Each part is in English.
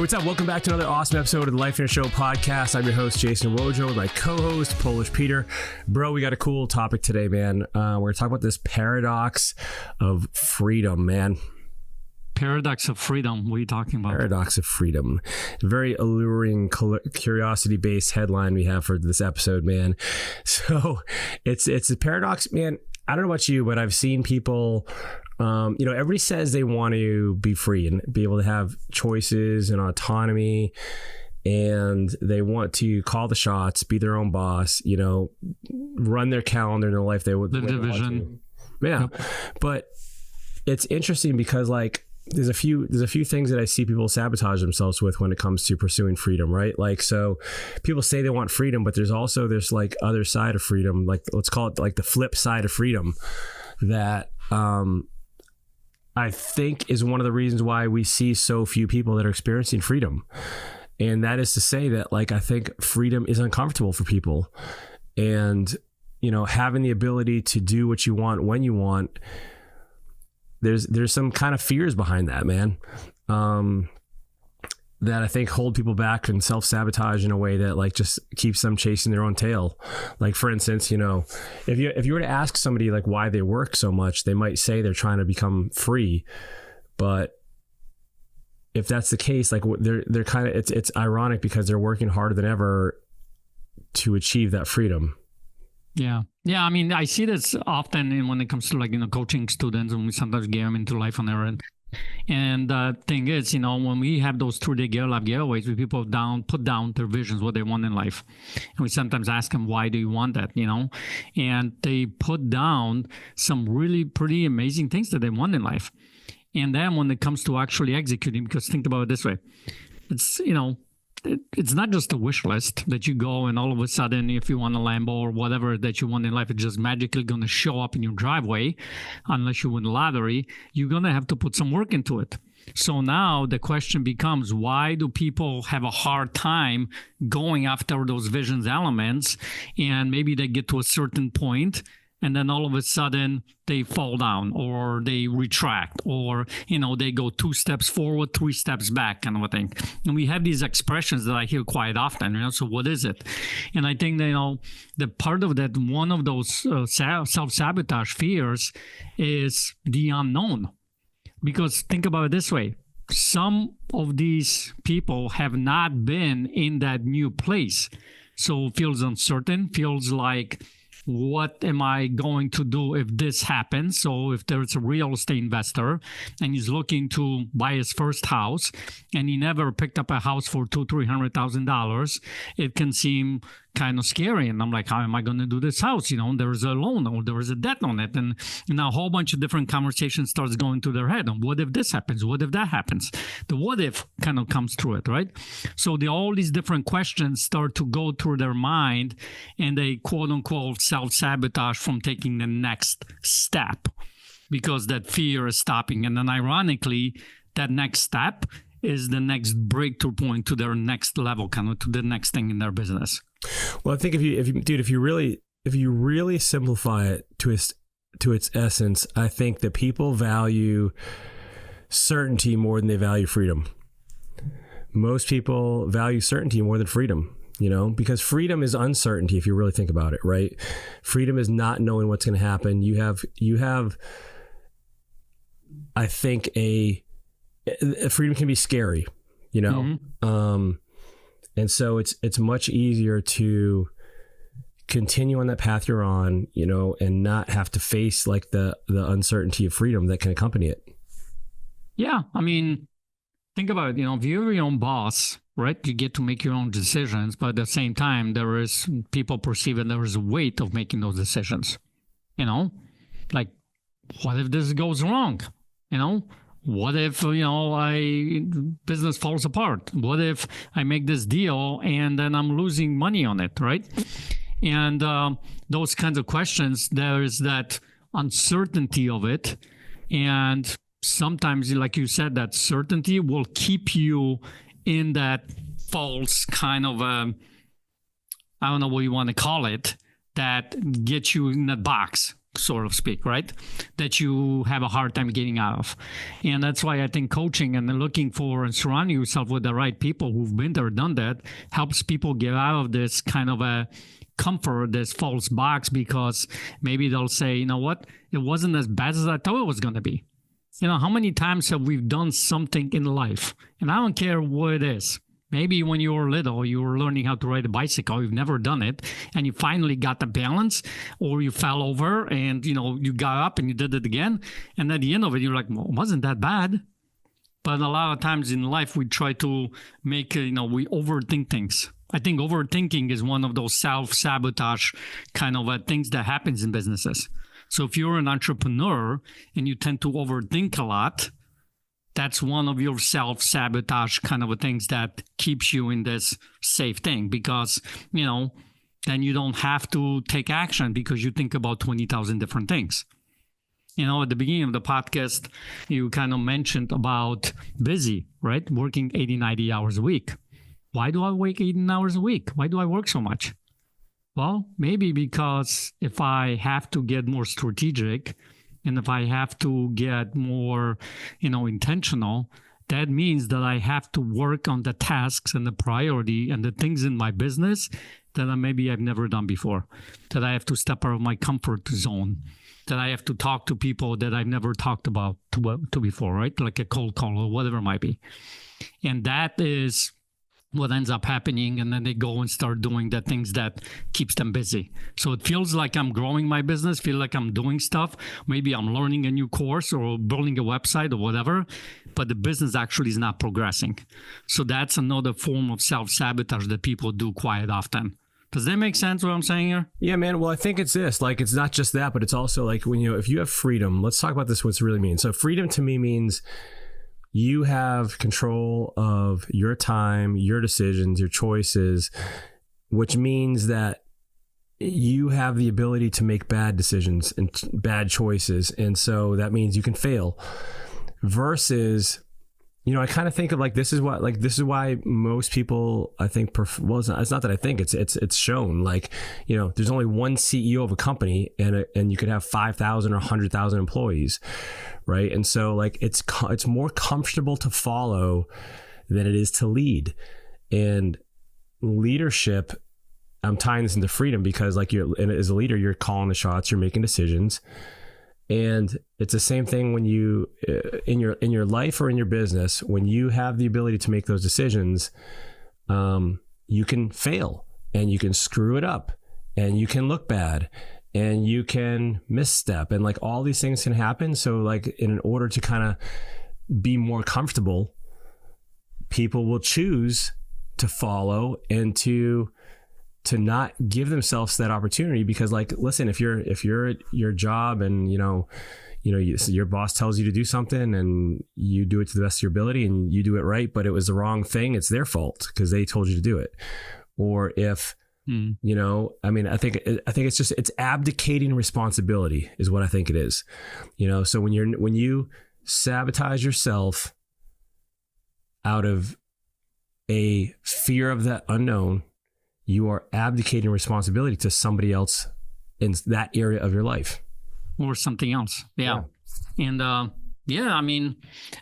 What's up? Welcome back to another awesome episode of the Lifeonaire Show podcast. I'm your host, Jason Wojo, with my co-host, Polish Peter. Bro, we got a cool topic today, man. We're going to talk about this paradox of freedom, man. Paradox of freedom. What are you talking about? Paradox of freedom. Very alluring, curiosity-based headline we have for this episode, man. So it's a paradox, man. I don't know about you, but I've seen people... everybody says they want to be free and be able to have choices and autonomy, and they want to call the shots, be their own boss, run their calendar in their life. They would the division. Yeah. Yep. But it's interesting because there's a few things that I see people sabotage themselves with when it comes to pursuing freedom, right? So people say they want freedom, but there's other side of freedom, let's call it the flip side of freedom that, I think is one of the reasons why we see so few people that are experiencing freedom. And that is to say that I think freedom is uncomfortable for people, and, having the ability to do what you want when you want, there's some kind of fears behind that, man. That I think hold people back and self-sabotage in a way that just keeps them chasing their own tail. For instance, if you were to ask somebody why they work so much, they might say they're trying to become free. But if that's the case, they're kind of, it's ironic because they're working harder than ever to achieve that freedom. Yeah. Yeah. I mean, I see this often when it comes to coaching students, and we sometimes get them into Lifeonaire. And the thing is, when we have those 2-day Get Life Getaways, we people put down their visions, what they want in life. And we sometimes ask them, why do you want that, And they put down some really pretty amazing things that they want in life. And then when it comes to actually executing, because think about it this way, it's, it's not just a wish list that you go and all of a sudden, if you want a Lambo or whatever that you want in life, it's just magically going to show up in your driveway. Unless you win the lottery, you're going to have to put some work into it. So now the question becomes, why do people have a hard time going after those visions elements? And maybe they get to a certain point, and then all of a sudden they fall down, or they retract, or, they go 2 steps forward, 3 steps back, kind of a thing. And we have these expressions that I hear quite often, so what is it? And I think, the part of that, one of those self-sabotage fears is the unknown. Because think about it this way. Some of these people have not been in that new place. So it feels uncertain, feels like, what am I going to do if this happens? So if there's a real estate investor and he's looking to buy his first house and he never picked up a house for $200,000-$300,000, it can seem kind of scary. And I'm like, how am I going to do this house? There's a loan, or there is a debt on it. And now a whole bunch of different conversations starts going through their head. And what if this happens? What if that happens? The what if kind of comes through it, right? So all these different questions start to go through their mind, and they quote unquote self-sabotage from taking the next step because that fear is stopping. And then ironically, that next step is the next breakthrough point to their next level, kind of to the next thing in their business. Well, I think if you really simplify it to its essence, I think that people value certainty more than they value freedom. Most people value certainty more than freedom, because freedom is uncertainty. If you really think about it, right? Freedom is not knowing what's going to happen. You have, I think freedom can be scary, Mm-hmm. And so it's much easier to continue on that path you're on, and not have to face the uncertainty of freedom that can accompany it. Yeah. I mean, think about it, if you're your own boss, right, you get to make your own decisions, but at the same time, people perceive that there is a weight of making those decisions, what if this goes wrong? What if, business falls apart? What if I make this deal and then I'm losing money on it, right? And those kinds of questions, there is that uncertainty of it. And sometimes, like you said, that certainty will keep you in that false kind of, I don't know what you want to call it, that gets you in that box. so to speak, right? That you have a hard time getting out of. And that's why I think coaching and looking for and surrounding yourself with the right people who've been there, done that, helps people get out of this kind of a comfort, this false box, because maybe they'll say, you know what, it wasn't as bad as I thought it was going to be. You know, how many times have we done something in life? And I don't care what it is. Maybe when you were little, you were learning how to ride a bicycle. You've never done it, and you finally got the balance, or you fell over and, you know, you got up and you did it again. And at the end of it, you're like, well, it wasn't that bad. But a lot of times in life, we try to make, we overthink things. I think overthinking is one of those self-sabotage kind of things that happens in businesses. So if you're an entrepreneur and you tend to overthink a lot, that's one of your self-sabotage kind of things that keeps you in this safe thing, because, then you don't have to take action because you think about 20,000 different things. At the beginning of the podcast, you kind of mentioned about busy, right? Working 80, 90 hours a week. Why do I work 80 hours a week? Why do I work so much? Well, maybe because if I have to get more strategic, and if I have to get more, intentional, that means that I have to work on the tasks and the priority and the things in my business that maybe I've never done before, that I have to step out of my comfort zone, that I have to talk to people that I've never talked about to before, right? Like a cold call or whatever it might be. And that is what ends up happening, and then they go and start doing the things that keeps them busy. So it feels like I'm growing my business, feel like I'm doing stuff. Maybe I'm learning a new course or building a website or whatever, but the business actually is not progressing. So that's another form of self-sabotage that people do quite often. Does that make sense what I'm saying here? Yeah, man. Well, I think it's this, like, it's not just that, but it's also like when, if you have freedom, let's talk about this, what's it really mean. So freedom to me means you have control of your time, your decisions, your choices, which means that you have the ability to make bad decisions and bad choices. And so that means you can fail versus, I kind of think of this is why most people, I think, it's not that I think it's shown, there's only one CEO of a company and you could have 5,000 or 100,000 employees. Right. And so it's more comfortable to follow than it is to lead. And leadership, I'm tying this into freedom because as a leader, you're calling the shots, you're making decisions. And it's the same thing when you, in your life or in your business, when you have the ability to make those decisions, you can fail and you can screw it up and you can look bad and you can misstep and all these things can happen. So in order to kind of be more comfortable, people will choose to follow and to not give themselves that opportunity because listen, if you're at your job and your boss tells you to do something and you do it to the best of your ability and you do it right, but it was the wrong thing, it's their fault because they told you to do it. Or if I think it's abdicating responsibility is what I think it is. So when you sabotage yourself out of a fear of that unknown, you are abdicating responsibility to somebody else in that area of your life. Or something else. Yeah. And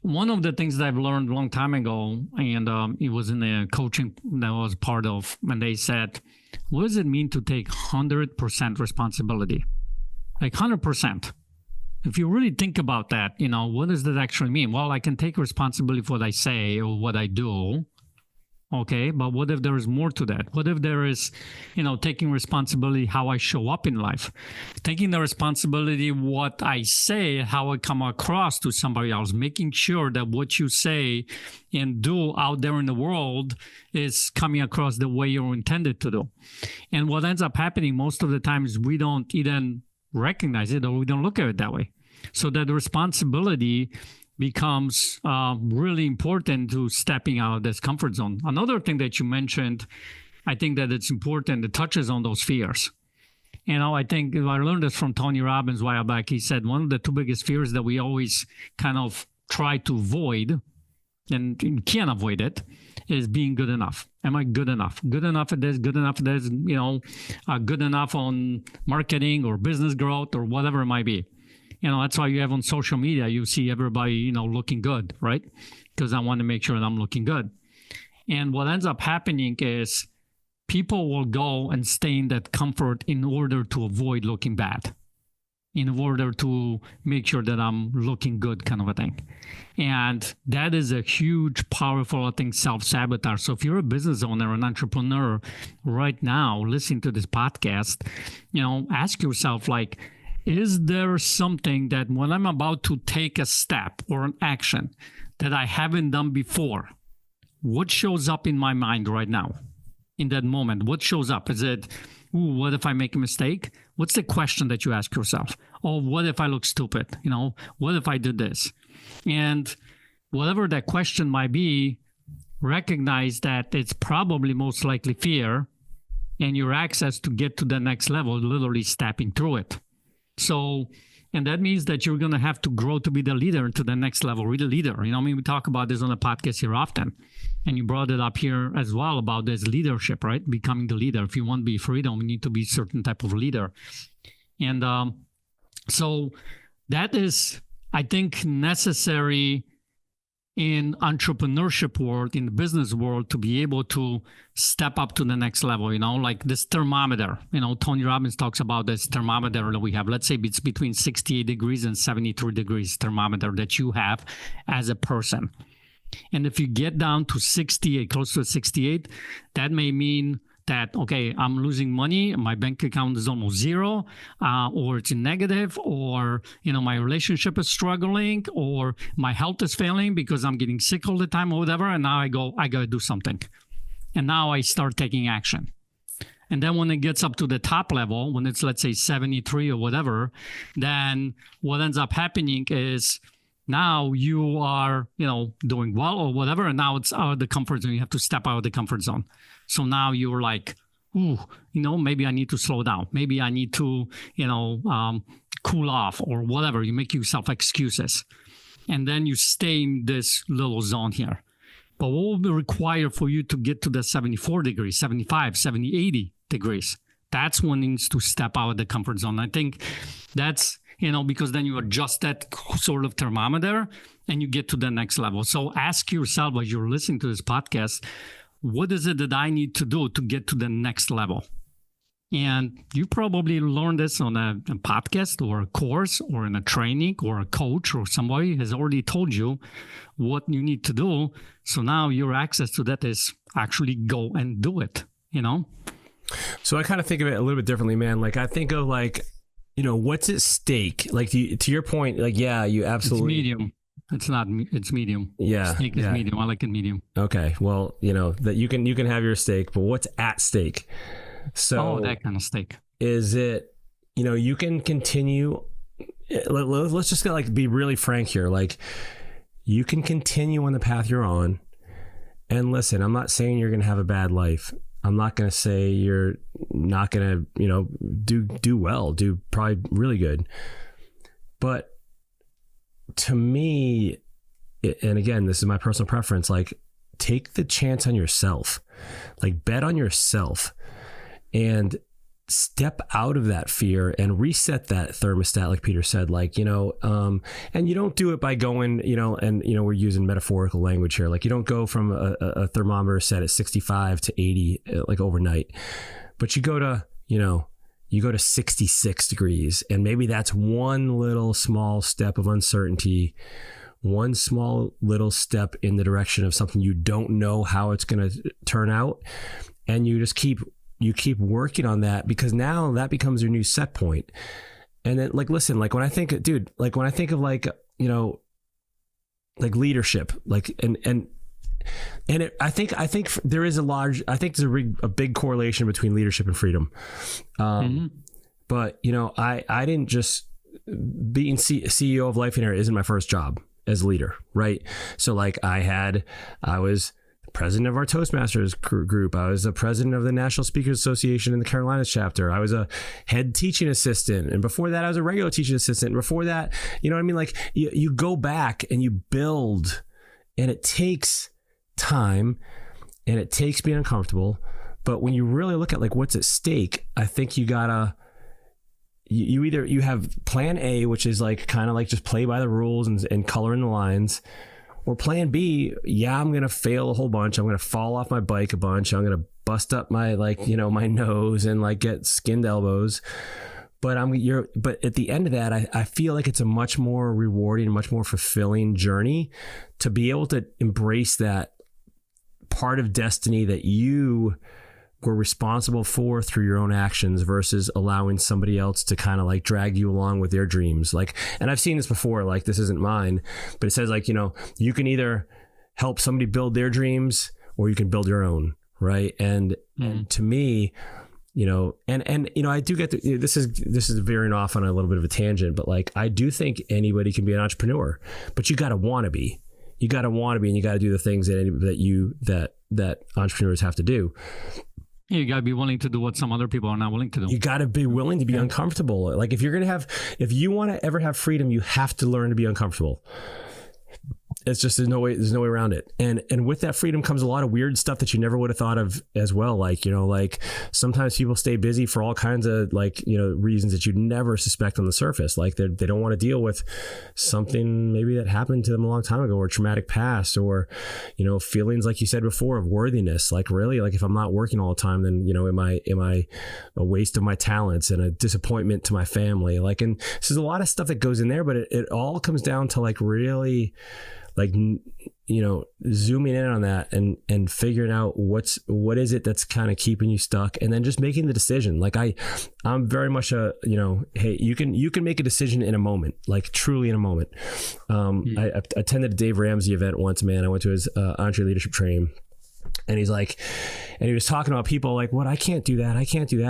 one of the things that I've learned a long time ago, and it was in the coaching that I was part of, and they said, what does it mean to take 100% responsibility? 100%. If you really think about that, what does that actually mean? Well, I can take responsibility for what I say or what I do. Okay, but what if there is more to that? What if there is, taking responsibility how I show up in life, taking the responsibility what I say, how I come across to somebody else, making sure that what you say and do out there in the world is coming across the way you're intended to do. And what ends up happening most of the time is we don't even recognize it or we don't look at it that way. So that responsibility becomes really important to stepping out of this comfort zone. Another thing that you mentioned, I think that it's important, it touches on those fears. I think I learned this from Tony Robbins a while back. He said one of the two biggest fears that we always kind of try to avoid, and you can't avoid it, is being good enough. Am I good enough? Good enough at this, good enough at this, good enough on marketing or business growth or whatever it might be. That's why you have on social media, you see everybody, looking good, right? Because I want to make sure that I'm looking good. And what ends up happening is people will go and stay in that comfort in order to avoid looking bad, in order to make sure that I'm looking good, kind of a thing. And that is a huge, powerful, I think, self-sabotage. So if you're a business owner, an entrepreneur right now, listening to this podcast, ask yourself, like, is there something that when I'm about to take a step or an action that I haven't done before, what shows up in my mind right now? In that moment, what shows up? Is it, what if I make a mistake? What's the question that you ask yourself? Oh, what if I look stupid? What if I did this? And whatever that question might be, recognize that it's probably most likely fear, and your access to get to the next level, literally stepping through it. So, and that means that you're going to have to grow to be the leader to the next level, really leader. We talk about this on the podcast here often. And you brought it up here as well about this leadership, right? Becoming the leader. If you want to be freedom, you need to be a certain type of leader. And so that is, I think, necessary in entrepreneurship world, in the business world, to be able to step up to the next level, like this thermometer. Tony Robbins talks about this thermometer that we have. Let's say it's between 68 degrees and 73 degrees thermometer that you have as a person. And if you get down to 68, close to 68, that may mean that, okay, I'm losing money, my bank account is almost zero, or it's negative, or, my relationship is struggling, or my health is failing because I'm getting sick all the time or whatever. And now I got to do something. And now I start taking action. And then when it gets up to the top level, when it's, let's say, 73 or whatever, then what ends up happening is now you are, doing well or whatever. And now it's out of the comfort zone. You have to step out of the comfort zone. So now you're like, maybe I need to slow down. Maybe I need to, cool off or whatever. You make yourself excuses. And then you stay in this little zone here. But what will be required for you to get to the 74 degrees, 75, 70, 80 degrees? That's when it needs to step out of the comfort zone. I think that's, because then you adjust that sort of thermometer and you get to the next level. So ask yourself as you're listening to this podcast, what is it that I need to do to get to the next level? And you probably learned this on a podcast or a course or in a training, or a coach or somebody has already told you what you need to do. So now your access to that is actually go and do it, So I kind of think of it a little bit differently, man. Like I think of what's at stake? Like to your point, like, yeah, you absolutely. It's medium. It's not. It's medium. Yeah, steak is medium. I like it medium. Okay, well, that you can have your steak, but what's at stake? So that kind of steak. Is it? You can continue. Let's just be really frank here. Like, you can continue on the path you're on, and listen. I'm not saying you're going to have a bad life. I'm not going to say you're not going to, do well, do probably really good. But to me, and again, this is my personal preference, like, take the chance on yourself, like, bet on yourself and step out of that fear and reset that thermostat, like Peter said, like, and you don't do it by going, we're using metaphorical language here. Like, you don't go from a thermometer set at 65 to 80, like overnight, but you go to 66 degrees. And maybe that's one little small step of uncertainty, one small little step in the direction of something you don't know how it's going to turn out. And you just keep working on that, because now that becomes your new set point. And then, like, listen, like, when I think of like, like leadership, like, I think there's a big correlation between leadership and freedom. But I didn't just being CEO of Lifeonaire isn't my first job as a leader, right? So like I was president of our Toastmasters group. I was the president of the National Speakers Association in the Carolinas chapter. I was a head teaching assistant. And before that, I was a regular teaching assistant. And before that, like you go back and you build, and it takes time. and it takes being uncomfortable. But when you really look at like what's at stake, I think you gotta, you have plan A, which is like kind of like just play by the rules and color in the lines, or plan B, yeah, I'm gonna fail a whole bunch, I'm gonna fall off my bike a bunch, I'm gonna bust up my like, you know, my nose and like get skinned elbows. But but at the end of that, I feel like it's a much more rewarding, much more fulfilling journey to be able to embrace that part of destiny that you were responsible for through your own actions versus allowing somebody else to kind of like drag you along with their dreams. Like, and I've seen this before, like this isn't mine, but it says like, you know, you can either help somebody build their dreams or you can build your own. Right. And to me, you know, and, you know, I do get this is veering off on a little bit of a tangent, but like, I do think anybody can be an entrepreneur, but you got to want to be, and you got to do the things that entrepreneurs have to do. You got to be willing to do what some other people are not willing to do. You got to be willing to be uncomfortable. Like if you want to ever have freedom, you have to learn to be uncomfortable. It's just, there's no way around it. And with that freedom comes a lot of weird stuff that you never would have thought of as well. Like, you know, like sometimes people stay busy for all kinds of like, you know, reasons that you'd never suspect on the surface. Like they don't want to deal with something maybe that happened to them a long time ago, or a traumatic past, or, you know, feelings like you said before of worthiness. Like really, like if I'm not working all the time, then, you know, am I a waste of my talents and a disappointment to my family? Like, and so there's a lot of stuff that goes in there, but it all comes down to like really, like, you know, zooming in on that and figuring out what is it that's kind of keeping you stuck, and then just making the decision. Like I'm very much you know, hey, you can make a decision in a moment, like truly in a moment. I attended a Dave Ramsey event once, man. I went to his Entre Leadership training, and he was talking about people like, what, I can't do that.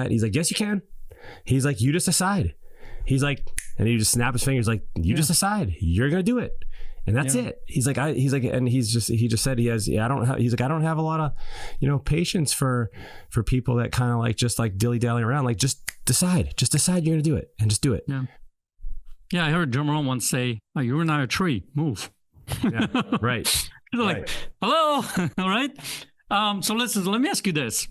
He's like, yes, you can. He's like, you just decide. He's like, and he just snapped his fingers like, you just decide, you're going to do it. And that's it. He's like, and he just said I don't have a lot of, you know, patience for people that kind of like, just like dilly dallying around. Like, just decide you're going to do it, and just do it. Yeah. I heard Jim Rohn once say, oh, you're not a tree, move. Yeah. Right. Like, hello. All right. So let me ask you this.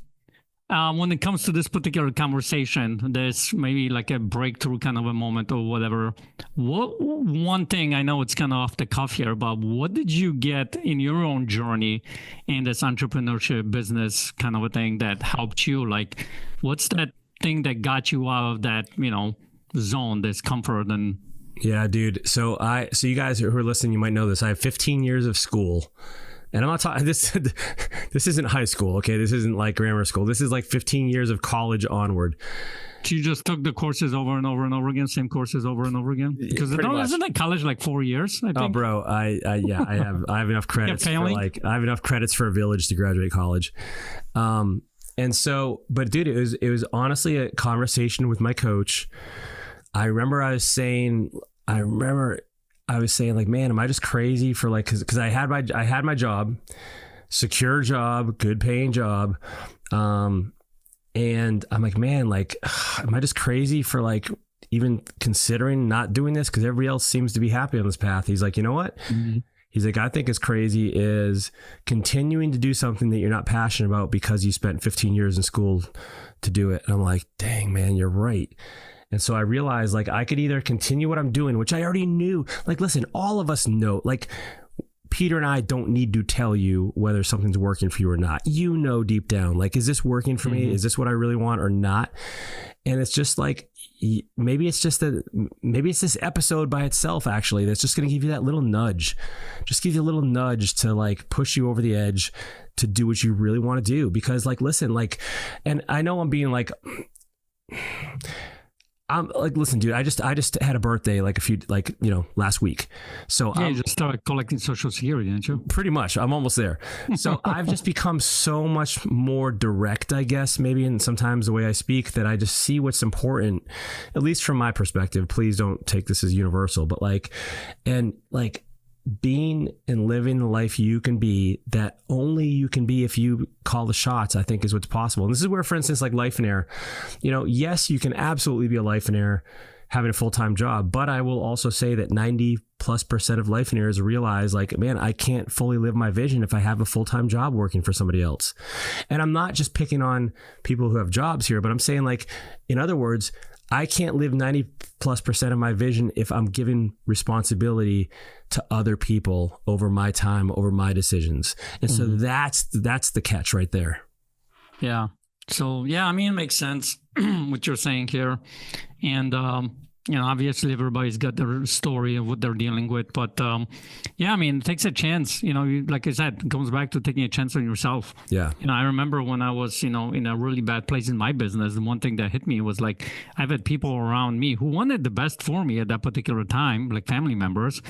When it comes to this particular conversation, there's maybe like a breakthrough kind of a moment or whatever. One thing, I know it's kind of off the cuff here, but what did you get in your own journey in this entrepreneurship business kind of a thing that helped you? Like, what's that thing that got you out of that, you know, zone, this comfort? And yeah, dude. So you guys who are listening, you might know this. I have 15 years of school. And I'm not talking, this isn't high school, okay? This isn't like grammar school. This is like 15 years of college onward. You just took the courses over and over and over again, same courses over and over again? Because isn't that college like 4 years, I think? Oh, bro, I have enough credits for a village to graduate college. And so, but dude, it was honestly a conversation with my coach. I remember I was saying like, man, am I just crazy for like, cause I had my job, secure job, good paying job. And I'm like, man, like, am I just crazy for like even considering not doing this? Cause everybody else seems to be happy on this path. He's like, you know what? Mm-hmm. He's like, I think it's crazy is continuing to do something that you're not passionate about because you spent 15 years in school to do it. And I'm like, dang, man, you're right. And so I realized like I could either continue what I'm doing, which I already knew. Like, listen, all of us know, like Peter and I don't need to tell you whether something's working for you or not. You know, deep down, like, is this working for me? Is this what I really want or not? And it's just like, maybe it's this episode by itself, actually, that's just going to give you that little nudge, just give you a little nudge to like push you over the edge to do what you really want to do. Because like, listen, like, and I know I'm being like, I'm like, listen, dude, I just had a birthday last week. So yeah, you just started collecting Social Security, didn't you? Pretty much. I'm almost there. So I've just become so much more direct, I guess, maybe, and sometimes the way I speak, that I just see what's important, at least from my perspective. Please don't take this as universal, but being and living the life you can be, that only you can be if you call the shots, I think is what's possible. And this is where, for instance, like Lifeonaire, you know, yes, you can absolutely be a Lifeonaire having a full-time job. But I will also say that 90+% of Lifeonaires realize like, man, I can't fully live my vision if I have a full-time job working for somebody else. And I'm not just picking on people who have jobs here, but I'm saying like, in other words, I can't live 90+% of my vision if I'm giving responsibility to other people over my time, over my decisions. And so that's the catch right there. Yeah. So, yeah, I mean, it makes sense what you're saying here. And, obviously everybody's got their story of what they're dealing with. But, yeah, I mean, it takes a chance. Like I said, it comes back to taking a chance on yourself. Yeah. I remember when I was, in a really bad place in my business, the one thing that hit me was like, I've had people around me who wanted the best for me at that particular time, like family members.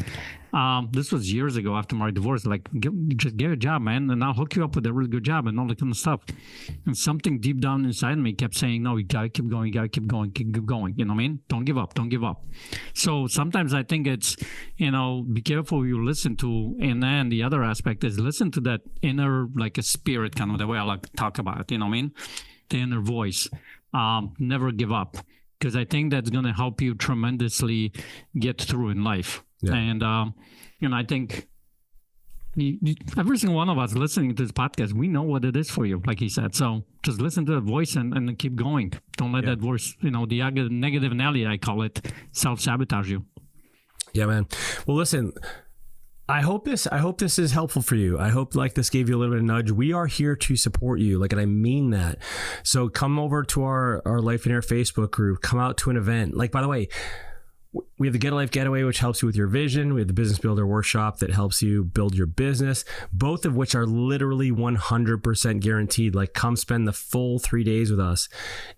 This was years ago after my divorce, like, just get a job, man, and I'll hook you up with a really good job and all that kind of stuff. And something deep down inside me kept saying, no, you got to keep going, keep going. You know what I mean? Don't give up. So sometimes I think it's, be careful who you listen to. And then the other aspect is listen to that inner, like a spirit, kind of the way I like to talk about it, you know what I mean? The inner voice. Never give up. Because I think that's going to help you tremendously get through in life. Yeah. And, I think every single one of us listening to this podcast, we know what it is for you, like he said. So just listen to the voice and keep going. Don't let that voice, the negative Nelly, I call it, self-sabotage you. Yeah, man. Well, listen, I hope this is helpful for you. I hope like this gave you a little bit of nudge. We are here to support you. Like, and I mean that. So come over to our Lifeonaire Facebook group, come out to an event. Like, by the way, we have the Get a Life Getaway, which helps you with your vision. We have the Business Builder Workshop that helps you build your business, both of which are literally 100% guaranteed. Like, come spend the full 3 days with us.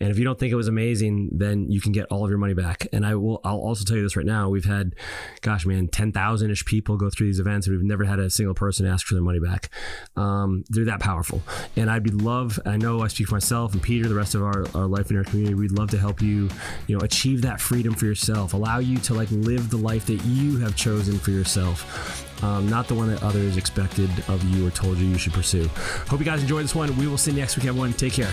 And if you don't think it was amazing, then you can get all of your money back. And I'll also tell you this right now. We've had, 10,000-ish people go through these events, and we've never had a single person ask for their money back. They're that powerful. And I know I speak for myself and Peter, the rest of our Lifeonaire community, we'd love to help you, achieve that freedom for yourself, allow you to like live the life that you have chosen for yourself, not the one that others expected of you or told you should pursue. Hope you guys enjoyed this one. We will see you next week, everyone. Take care.